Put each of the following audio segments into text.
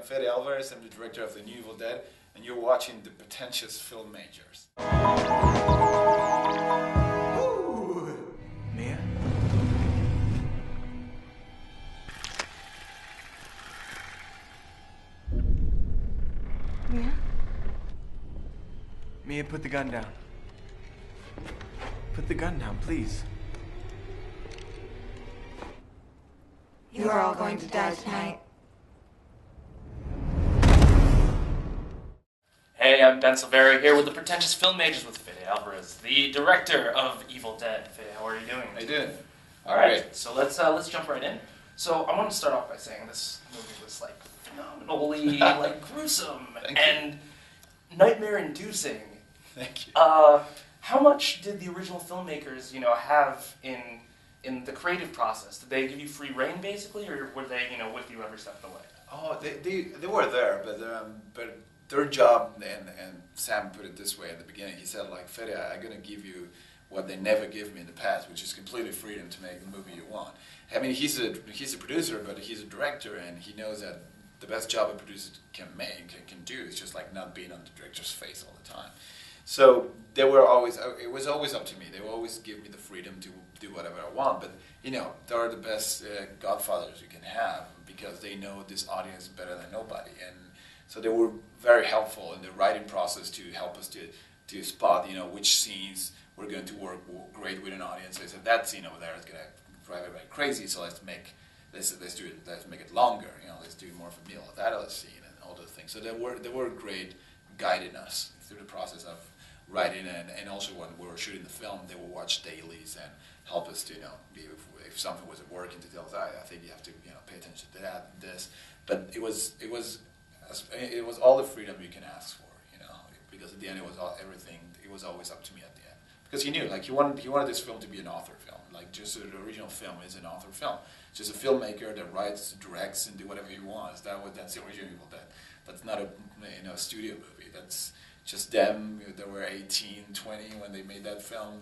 Fede Alvarez, I'm the director of The New Evil Dead, and you're watching the Pretentious Film Majors. Ooh. Mia? Mia? Mia, put the gun down. Put the gun down, please. You are all going to die tonight. Hey, I'm Ben Silverio here with the Pretentious Film Majors with Fede Alvarez, the director of Evil Dead. Fede, how are you doing? How you doing? All right, so let's jump right in. So I want to start off by saying this movie was like phenomenally gruesome and nightmare-inducing. Thank you. How much did the original filmmakers, have in the creative process? Did they give you free reign basically, or were they, with you every step of the way? Oh, they were there, but their job, and Sam put it this way at the beginning. He said, like, Fede, I'm gonna give you what they never give me in the past, which is completely freedom to make the movie you want. I mean, he's a producer, but he's a director, and he knows that the best job a producer can do is just like not being on the director's face all the time. So it was always up to me. They would always give me the freedom to do whatever I want, but they're the best godfathers you can have because they know this audience better than nobody, and so they were very helpful in the writing process to help us to spot which scenes were going to work great with an audience. They said that scene over there is going to drive everybody crazy, so let's make it longer. Let's do more of a meal of that other scene and all those things. So they were great guiding us through the process of writing, and also when we were shooting the film, they would watch dailies and help us to if something wasn't working, to tell us, I think you have to pay attention to that and this. But it was all the freedom you can ask for, because at the end it was everything. It was always up to me at the end, because he knew, like, he wanted this film to be an author film, like just the original film is an author film. It's just a filmmaker that writes, directs, and do whatever he wants. That's the original Evil Dead. That's not a studio movie. That's just them. They were 18, 20 when they made that film,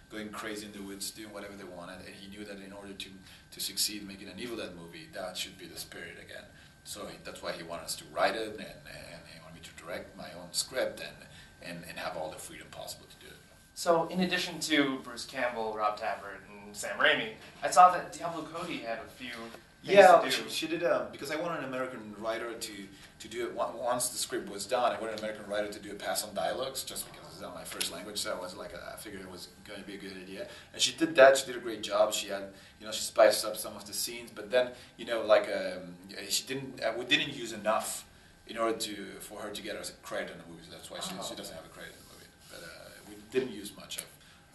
going crazy in the woods, doing whatever they wanted. And he knew that in order to succeed making an Evil Dead movie, that should be the spirit again. So that's why he wanted us to write it, and he wanted me to direct my own script and have all the freedom possible to do it. So in addition to Bruce Campbell, Rob Tapert, and Sam Raimi, I saw that Diablo Cody had a few things to do. She did, because I wanted an American writer to do it once the script was done. I wanted an American writer to do a pass on dialogues, just because it's not my first language, so I figured it was going to be a good idea. And she did that. She did a great job. She had, she spiced up some of the scenes, but then, we didn't use enough in order for her to get us a credit in the movie. So that's why she doesn't have a credit in the movie. But we didn't use much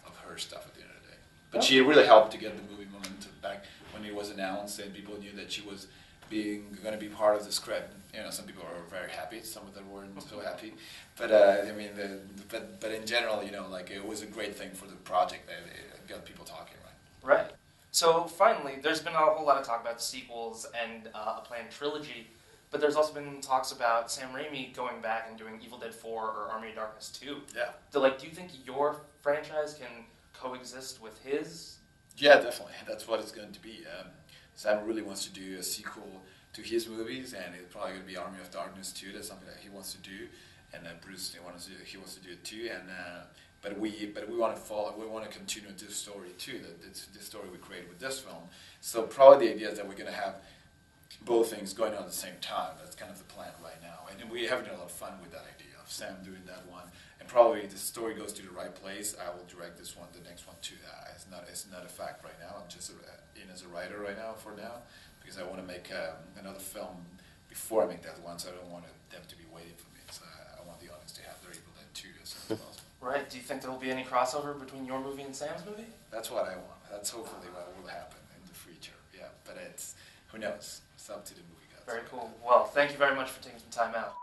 of her stuff at the end of the day. But she really helped to get the movie momentum back when it was announced, and people knew that she was going to be part of the script. Some people were very happy, some of them weren't so happy. But but in general, it was a great thing for the project that it got people talking, right? Right. So finally, there's been a whole lot of talk about sequels and a planned trilogy, but there's also been talks about Sam Raimi going back and doing Evil Dead 4 or Army of Darkness 2. Yeah. So, do you think your franchise can coexist with his? Yeah, definitely. That's what it's going to be. Sam really wants to do a sequel to his movies, and it's probably going to be Army of Darkness 2. That's something that he wants to do, and Bruce he wants to do it too. And but we want to follow. We want to continue this story too. This story we created with this film. So probably the idea is that we're going to have both things going on at the same time. That's kind of the plan right now, and we're having a lot of fun with that idea of Sam doing that one. And probably if the story goes to the right place, I will direct this one, the next one too. It's not a fact right now. I'm just in as a writer right now for now, because I want to make another film before I make that one, so I don't want them to be waiting for me. So I want the audience to have their Evil Dead 2 as soon as possible. Right. Do you think there will be any crossover between your movie and Sam's movie? That's what I want. That's hopefully what will happen in the future. Yeah, but who knows? It's up to the movie guys. Very cool. Well, thank you very much for taking some time out.